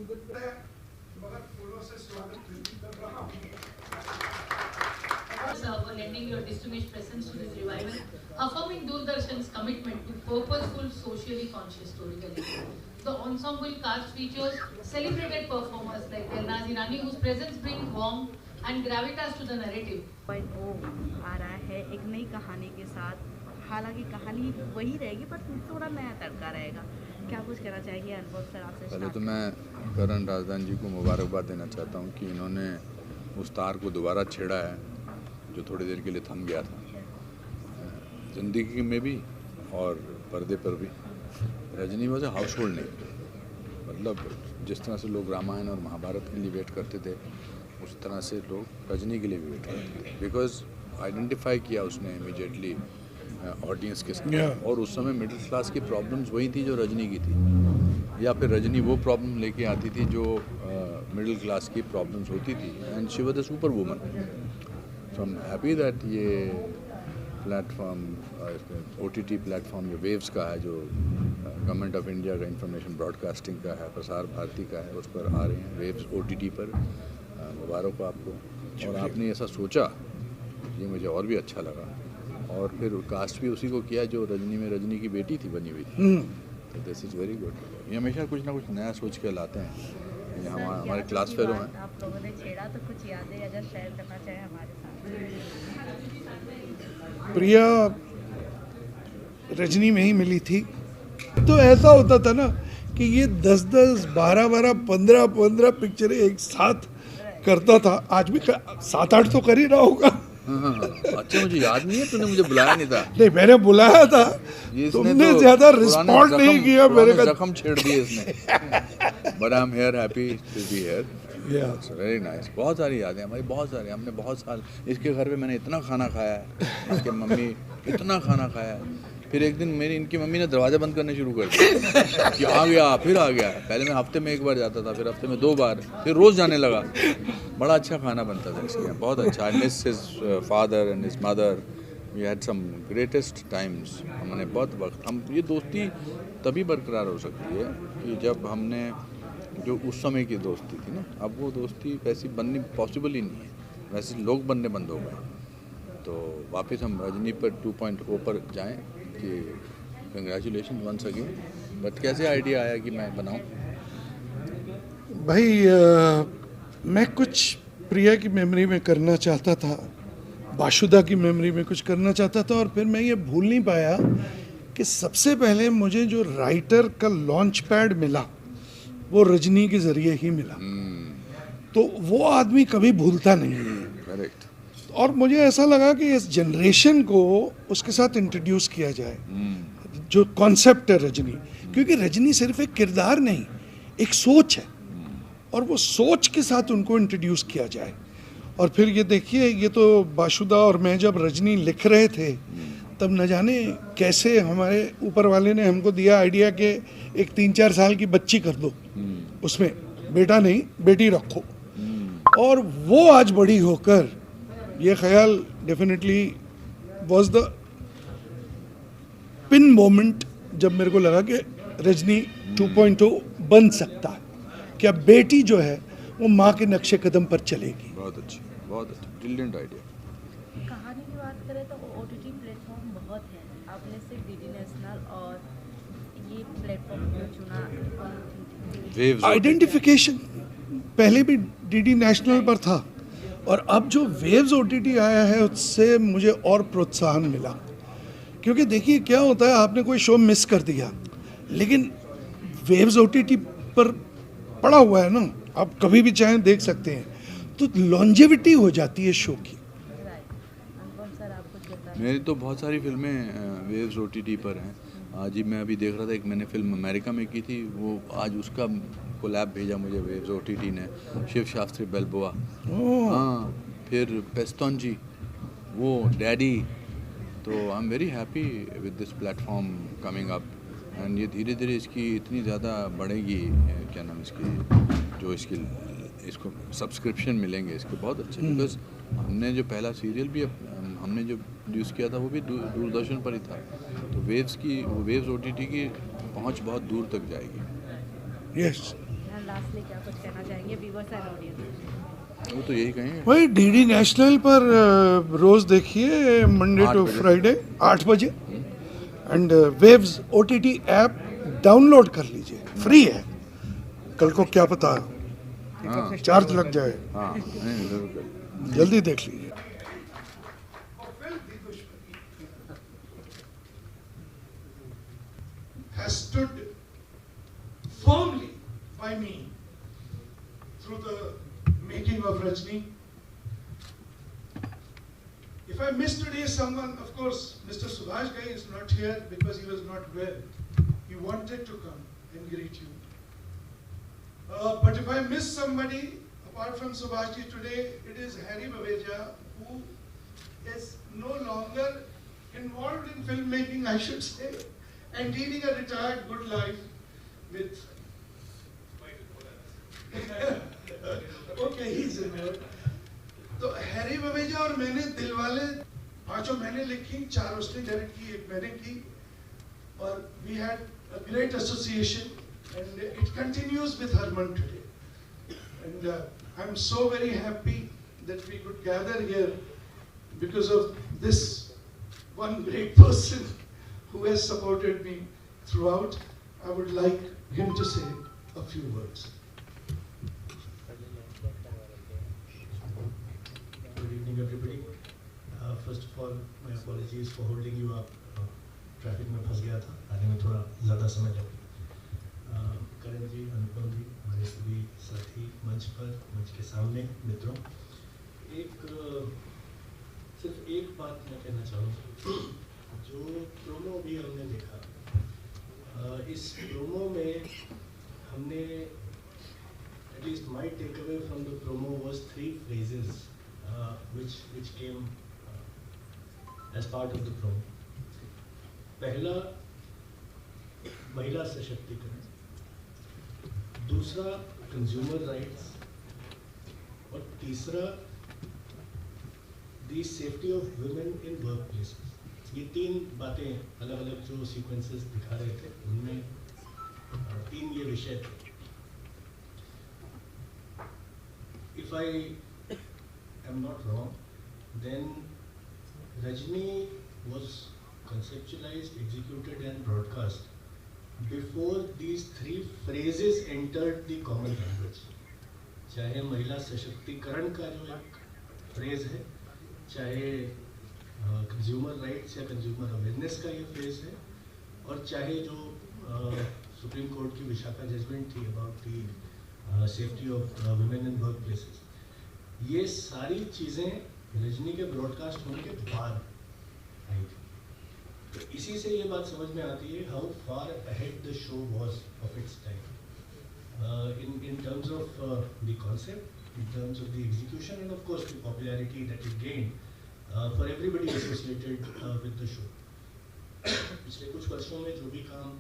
मगर फूलों से स्वागत नहीं कर रहा हूँ। For lending your distinguished presence to this revival, affirming Doordarshan's commitment to purposeful, socially conscious storytelling. The ensemble cast features celebrated performers like Elnaz Irani, whose presence brings warmth and gravitas to the narrative. आ रहा है एक नई कहानी के साथ, हालांकि कहानी वही रहेगी पर थोड़ा नया तड़का रहेगा। क्या कुछ कहना चाहिए अनुभव सर आपसे? पहले तो मैं करण राजदान जी को मुबारकबाद देना चाहता हूँ कि इन्होंने उस तार को दोबारा छेड़ा है जो थोड़ी देर के लिए थम गया था, ज़िंदगी में भी और पर्दे पर भी। Rajni was a house hold name, मतलब जिस तरह से लोग रामायण और महाभारत के लिए वेट करते थे उस तरह से लोग रजनी के लिए भी वेट करते थे, बिकॉज आइडेंटिफाई किया उसने इमीडिएटली ऑडियंस के साथ। और उस समय मिडिल क्लास की प्रॉब्लम्स वही थी जो रजनी की थी, या फिर रजनी वो प्रॉब्लम लेके आती थी जो मिडिल क्लास की प्रॉब्लम्स होती थी, and she was a super woman. So I am happy that ये प्लेटफॉर्म OTT प्लेटफॉर्म जो वेव्स का है, जो गवर्नमेंट ऑफ इंडिया का इंफॉर्मेशन ब्रॉडकास्टिंग का है, प्रसार भारती का है, उस पर आ रहे हैं वेव्स OTT पर। मुबारक हो आपको। और आपने ऐसा सोचा ये मुझे और भी अच्छा लगा, और फिर कास्ट भी उसी को किया जो रजनी में रजनी की बेटी थी बनी हुई थी। तो दिस इज़ वेरी गुड। ये हमेशा कुछ ना कुछ नया सोच के लाते हैं। ये हमारे क्लास फेलो हैं। आप लोगों ने छेड़ा तो कुछ यादें अगर शेयर करना चाहे हमारे साथ। प्रिया रजनी में ही मिली थी, तो ऐसा होता था ना कि ये 10-10, 12-12, 15-15 पिक्चरें एक साथ करता था। आज भी 7-8 तो कर ही रहा होगा। हाँ, अच्छा मुझे याद नहीं है, तूने मुझे बुलाया नहीं था। नहीं, मैंने बुलाया था, तुमने तो ज्यादा रिस्पॉन्ड नहीं किया मेरे का। जख्म छेड़ दिए इसने। But I am here, happy to be here. Very nice. बहुत सारी यादें हमारी, बहुत सारी। हमने बहुत साल इसके घर पे मैंने इतना खाना खाया है, इसके मम्मी इतना खाना खाया है। फिर एक दिन इनकी मम्मी ने दरवाज़ा बंद करने शुरू कर दिया कि आ गया, फिर आ गया। पहले मैं हफ्ते में 1 बार जाता था, फिर हफ्ते में 2 बार, फिर रोज़ जाने लगा। बड़ा अच्छा खाना बनता था इसके यहाँ, बहुत अच्छा। I miss his father and his mother. We had some greatest times. हमने बहुत वक्त, हम ये दोस्ती तभी बरकरार हो सकती है कि जब हमने जो उस समय की दोस्ती थी ना, अब वो दोस्ती वैसी बननी पॉसिबल ही नहीं है, वैसे लोग बनने बंद हो गए। तो वापस हम रजनी पर 2.0 पर जाएं कि कंग्रेचुलेशन वंस अगेन। बट कैसे आइडिया आया कि मैं बनाऊं? भाई मैं कुछ प्रिया की मेमोरी में करना चाहता था, बाशुदा की मेमोरी में कुछ करना चाहता था, और फिर मैं ये भूल नहीं पाया कि सबसे पहले मुझे जो राइटर का लॉन्च पैड मिला वो रजनी के ज़रिए ही मिला। तो वो आदमी कभी भूलता नहीं है। करेक्ट। और मुझे ऐसा लगा कि इस जनरेशन को उसके साथ इंट्रोड्यूस किया जाए, जो कॉन्सेप्ट है रजनी, क्योंकि रजनी सिर्फ एक किरदार नहीं, एक सोच है, और वो सोच के साथ उनको इंट्रोड्यूस किया जाए। और फिर ये देखिए, ये तो बाशुदा और मैं जब रजनी लिख रहे थे तब न जाने कैसे हमारे ऊपर वाले ने हमको दिया आइडिया कि एक 3-4 साल की बच्ची कर दो, उसमें बेटा नहीं बेटी रखो। और वो आज बड़ी होकर, ये ख्याल definitely was the pin moment जब मेरे को लगा कि रजनी 2.0 बन सकता है, क्या बेटी जो है वो माँ के नक्शे कदम पर चलेगी। बहुत अच्छी, बहुत अच्छा, ब्रिलियंट आइडिया। कहानी की बात करें तो OTT प्लेटफॉर्म बहुत है, आपने सिर्फ DD नेशनल और ये प्लेटफॉर्म क्यों चुना? आइडेंटिफिकेशन पहले भी DD नेशनल पर था, और अब जो वेव्स OTT आया है उससे मुझे और प्रोत्साहन मिला। क्योंकि देखिए क्या होता है, आपने कोई शो मिस कर दिया, लेकिन वेव्स OTT पर पड़ा हुआ है ना, आप कभी भी चाहें देख सकते हैं, तो लॉन्जेविटी हो जाती है शो की। मेरी तो बहुत सारी फिल्में वेव्स OTT पर हैं। आज ही मैं अभी देख रहा था, एक मैंने फिल्म अमेरिका में की थी, वो आज उसका कोलैब भेजा मुझे वेव्स OTT ने, शिव शास्त्री बेल्बोआ। हाँ, फिर पेस्तौन जी, वो डैडी। तो आई am very happy with this platform coming up, and ये धीरे धीरे इसकी इतनी ज़्यादा बढ़ेगी, क्या नाम इसकी, जो इसको सब्सक्रिप्शन मिलेंगे इसके, बहुत अच्छे। बिकॉज हमने जो पहला सीरियल भी हमने जो प्रोड्यूस किया था वो भी दूरदर्शन पर ही था। तो वेव्स OTT की पहुंच बहुत दूर तक जाएगी। यस। लास्टली क्या कुछ कहना चाहेंगे व्यूअर्स एंड ऑडियंस? वो तो यही कहेंगे। वही डीडी नेशनल पर रोज देखिए मंडे 8 टू बजे। फ्राइडे 8 बजे and waves OTT app download कर लीजिए, फ्री है। कल को क्या पता हाँ चार्ज लग जाए, हाँ, नहीं जरूर करिए। जल्दी देख लीजिए। has stood firmly by me through the making of Rajni. If I miss today someone, of course, Mr. Subhash Ghai is not here because he was not well. He wanted to come and greet you. But if I miss somebody, apart from Subhash ji today, it is Harry Baweja, who is no longer involved in filmmaking, I should say, and leading a retired good life with okay, he's involved. तो Harry Baweja और मैंने दिलवाले 5 महीने लिखी, 4 उसने direct की, 1 मैंने की, और we had a great association and it continues with Harman today. And I'm so very happy that we could gather here because of this one great person who has supported me throughout. I would like him to say a few words. Good evening, everybody. First of all, my apologies for holding you up. Traffic में फंस गया था, आने में थोड़ा ज़्यादा समय लगा। करण जी, अनुपम जी, हमारे सभी साथी मंच पर, मंच के सामने मित्रों, सिर्फ एक बात मैं कहना चाहूँगा। जो प्रोमो भी हमने देखा, इस प्रोमो में हमने at least my takeaway from the promo was 3 phrases which came as part of the promo. पहला, महिला सशक्तिकरण, दूसरा कंज्यूमर राइट्स, और तीसरा the safety of women in work places. ये 3 बातें अलग अलग जो सीक्वेंसेस दिखा रहे थे, उनमें 3 ये विषय थे। If I am not wrong, then Rajni was conceptualized, executed and broadcast before these 3 phrases entered the common language. चाहे महिला सशक्तिकरण का जो एक फ्रेज है, चाहे कंज्यूमर राइट्स या कंज्यूमर अवेयरनेस का ये फ्रेज है, और चाहे जो सुप्रीम कोर्ट की विशाखा जजमेंट थी about the safety of women in work places, ये सारी चीज़ें रजनी के ब्रॉडकास्ट होने के बाद आई थी। तो इसी से ये बात समझ में आती है how far ahead the show was of its time in terms of the concept, in terms of the execution, and of course the popularity that it gained for everybody associated with the show. पिछले कुछ वर्षों में जो भी काम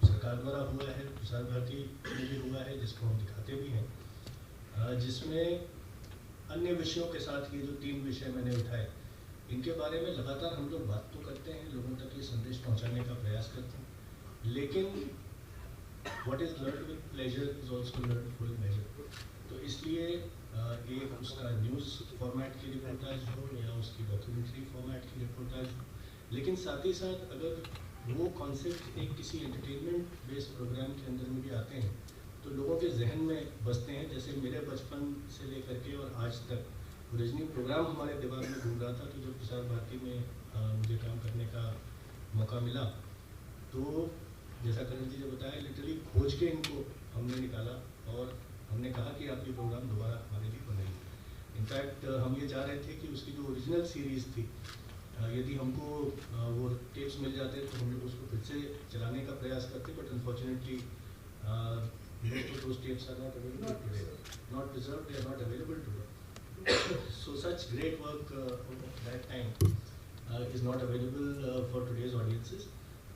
सरकार द्वारा हुआ है, प्रसार भारती में भी हुआ है, जिसको हम दिखाते भी हैं, जिसमें अन्य विषयों के साथ ये जो 3 विषय मैंने उठाए, इनके बारे में लगातार हम लोग बात तो करते हैं, लोगों तक ये संदेश पहुंचाने का प्रयास करते हैं, लेकिन what is learned with pleasure is also learned full measure. तो इसलिए एक उसका न्यूज़ फॉर्मेट की रिपोर्टाज हो या उसकी डॉक्यूमेंट्री फॉर्मेट की रिपोर्टाज हो, लेकिन साथ ही साथ अगर वो कॉन्सेप्ट एक किसी एंटरटेनमेंट बेस्ड प्रोग्राम के अंदर में भी आते हैं तो लोगों के जहन में बसते हैं। जैसे मेरे बचपन से लेकर के और आज तक रजनी प्रोग्राम हमारे दिमाग में घूम रहा था, तो जब प्रसार भारती में मुझे काम करने का मौका मिला, तो जैसा करण जी ने बताया, लिटरली खोज के इनको हमने निकाला और हमने कहा कि आप ये प्रोग्राम दोबारा हमारे लिए बनाइए। इनफैक्ट हम ये चाह रहे थे कि उसकी जो ओरिजिनल सीरीज़ थी, यदि हमको वो टेप्स मिल जाते तो हम लोग उसको फिर से चलाने का प्रयास करते, but unfortunately those tapes are not available today, not preserved, they are not available today. So such great work of that time is not available for today's audiences.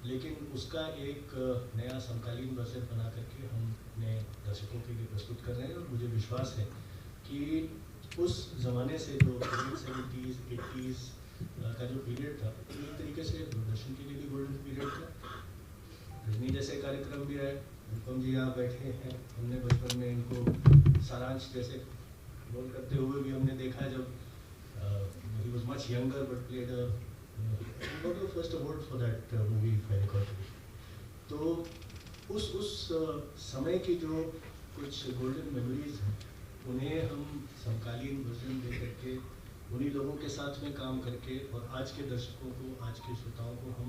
लेकिन उसका एक नया समकालीन वर्जन बना करके हमने दर्शकों के लिए प्रस्तुत कर रहे हैं, और मुझे विश्वास है कि उस ज़माने से जो 70s 80s का जो पीरियड था, एक तरीके से दूरदर्शन के लिए भी गोल्डन पीरियड था। रजनी जैसे कार्यक्रम भी आए, अनुपम जी यहाँ बैठे हैं, हमने बचपन में इनको सारांश जैसे रोल करते हुए भी हमने देखा जब he was much younger but played a got the first award for that movie if I recall. तो उस समय की जो कुछ गोल्डन मेमोरीज हैं उन्हें हम समकालीन वर्जन दे करके उन्हीं लोगों के साथ में काम करके और आज के दर्शकों को, आज के श्रोताओं को हम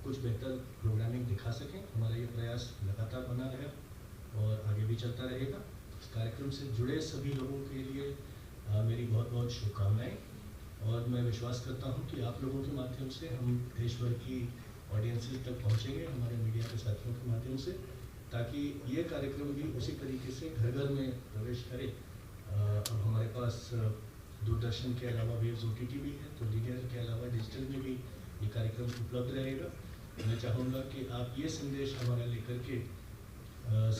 कुछ बेहतर प्रोग्रामिंग दिखा सकें। हमारा ये प्रयास लगातार बना रहेगा और आगे भी चलता रहेगा। इस कार्यक्रम से जुड़े सभी लोगों के लिए मेरी बहुत बहुत शुभकामनाएं और मैं विश्वास करता हूं कि आप लोगों के माध्यम से हम देश भर की ऑडियंसेस तक पहुंचेंगे, हमारे मीडिया के साथियों के माध्यम से, ताकि ये कार्यक्रम भी उसी तरीके से घर घर में प्रवेश करे। अब हमारे पास दूरदर्शन के अलावा वेव्स OTT भी है, तो DDR के अलावा डिजिटल में भी ये कार्यक्रम उपलब्ध रहेगा। मैं चाहूँगा कि आप ये संदेश हमारा लेकर के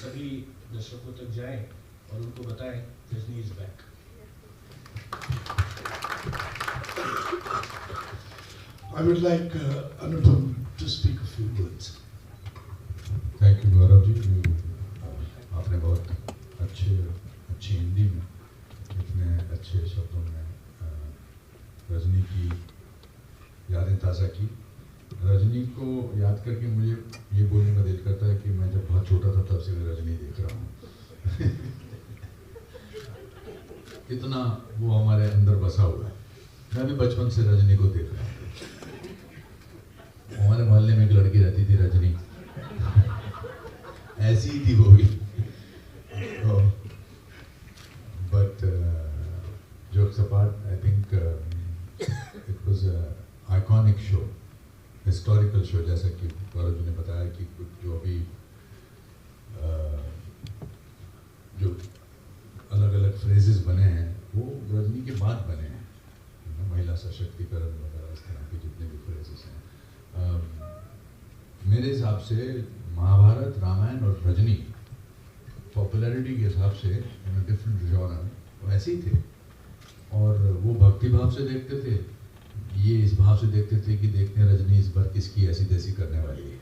सभी दर्शकों तक जाएं और उनको बताएं Rajni is back. I would like Anupam to speak a few words. Thank you Gaurav ji, आपने बहुत अच्छी हिंदी में इतने अच्छे शब्दों में रजनी की यादें ताज़ा की। रजनी को याद करके मुझे ये बोलने का दिल करता है कि मैं जब बहुत छोटा था तब से मैं रजनी देख रहा हूँ। इतना वो हमारे अंदर बसा हुआ है। मैं भी बचपन से रजनी को देख रहा हूँ। हमारे मोहल्ले में एक लड़की रहती थी रजनी, ऐसी ही थी वो भी। But jokes apart, I think it was a iconic show, historical show, जैसा कि गौरव जी ने बताया कि कुछ जो अभी जो अलग अलग फ्रेजेस बने हैं वो रजनी के बाद बने हैं, महिला सशक्तिकरण वगैरह इस तरह के जितने भी फ्रेजेस हैं। मेरे हिसाब से महाभारत, रामायण और रजनी पॉपुलैरिटी के हिसाब से डिफरेंट जॉनर वैसे ही थे और वो भक्ति भाव से देखते थे, ये इस भाव से देखते थे कि देखते हैं रजनी इस बार किसकी ऐसी तैसी करने वाली है।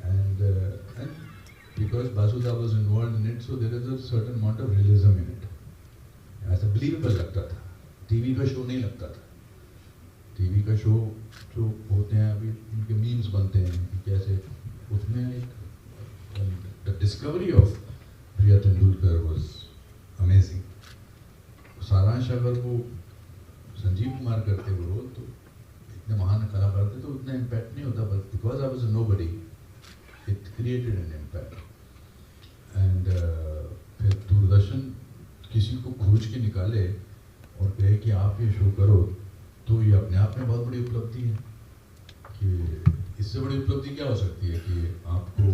And because Basuda was involved in it, so there is a certain amount of realism in it. ऐसा बिलीवेबल लगता था, टीवी का शो नहीं लगता था। टीवी का शो जो होते हैं अभी उनके मीम्स बनते हैं कि कैसे, उसमें एक the discovery of Priya Tendulkar was amazing. सारांश अगर वो संजीव कुमार करते वो रोल तो इतने महान कलाकार थे तो उतना इम्पैक्ट नहीं होता, but because I was a nobody it created an impact. And फिर दूरदर्शन किसी को खोज के निकाले और कहे कि आप ये शो करो, तो ये अपने आप में बहुत बड़ी उपलब्धि है। कि इससे बड़ी उपलब्धि क्या हो सकती है कि आपको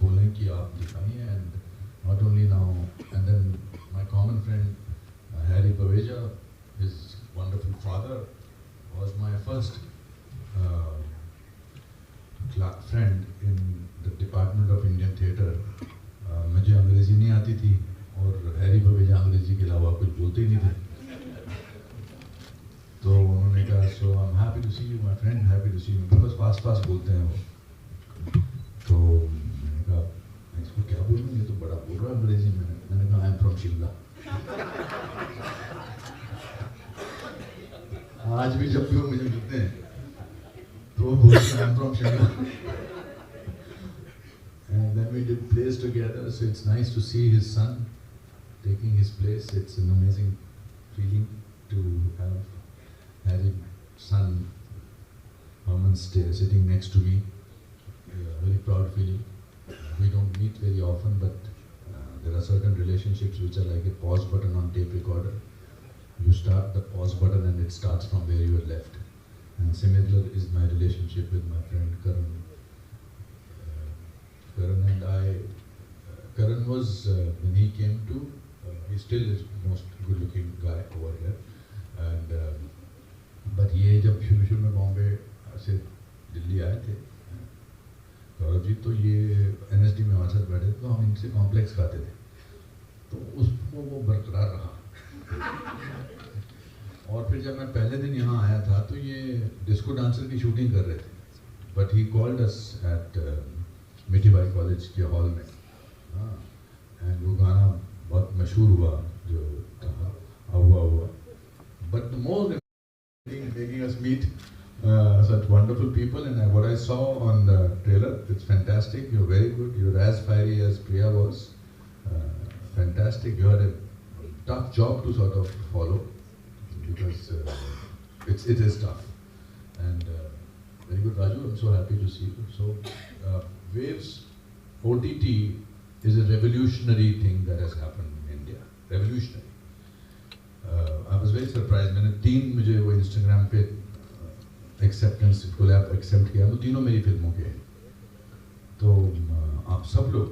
बोलें कि आप दिखाइए। And not only now, and then my common friend Harry Baweja, his wonderful father, was my first friend in the Department of Indian Theatre. मुझे अंग्रेज़ी नहीं आती थी और हैरी बवेजा अंग्रेज़ी के अलावा कुछ बोलते ही नहीं थे। तो उन्होंने कहा, so I'm happy to see you, my friend, happy to see you, because fast बोलते हैं वो। तो मैंने कहा इसको क्या बोलूँ, ये तो बड़ा बोल रहा है अंग्रेज़ी में। मैंने कहा I'm from शिमला। आज भी जब भी वो मुझे मिलते हैं तो वो बोलते हैं I'm from Shimla. And then we did plays together, so it's nice to see his son taking his place. It's an amazing feeling to have Harry's son Herman sitting next to me. A very proud feeling. We don't meet very often, but there are certain relationships which are like a pause button on tape recorder. You start the pause button and it starts from where you are left. And similar is my relationship with my friend Karan. Karan and I, Karan was, when he came to, he still is the most good looking guy over here. And, but ये जब शुरू में बॉम्बे से दिल्ली आए थे गौरव जी, तो ये NSD में हमारे साथ बैठे थे, तो हम इनसे कॉम्प्लेक्स गाते थे, तो उसको वो बरकरार रहा। और फिर जब मैं पहले दिन यहाँ आया था तो ये डिस्को डांसर की शूटिंग कर रहे थे, but he called us at Mithibai college के हॉल में, हाँ, एंड वो गाना बहुत मशहूर हुआ जो था हुआ, but the most making us meet such wonderful people, and what I saw on the trailer, it's fantastic. You're very good. You're as fiery as Priya was. Fantastic. You had a tough job to sort of follow because it is tough. And very good, Raju. I'm so happy to see you. So Waves OTT is a revolutionary thing that has happened in India. Revolutionary. I was very surprised. मैंने 3 मुझे वो Instagram पे acceptance collab accept किया, वो तीनों मेरी फिल्मों के हैं। तो आप सब लोग,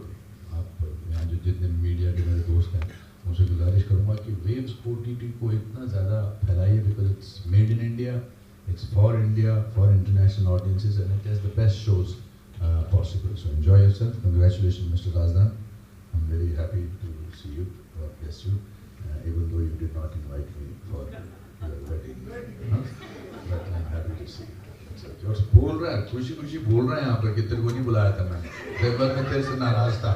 आप यहाँ जो जितने मीडिया के मेरे दोस्त हैं, उनसे गुजारिश करूँगा कि वेव्स OTT को इतना ज़्यादा फैलाइए, because it's made in India, it's for India, for international audiences, and it has the best shows possible. So enjoy yourself. Congratulation mister Rajdan. I am very happy to see you. God bless you. Even though you did not invite me for your wedding, but I'm happy to see you. जो बोल रहा है, खुशी खुशी बोल रहा है यहाँ पर कि तेरे को नहीं बुलाया था मैंने, जब मैं तेरे से नाराज था,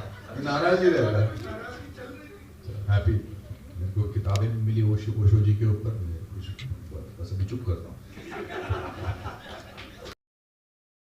नाराज ही रहता है. हैप्पी. मेरे को किताबें भी मिली ओशो जी के ऊपर, मैं कुछ बस अभी चुप करता हूँ.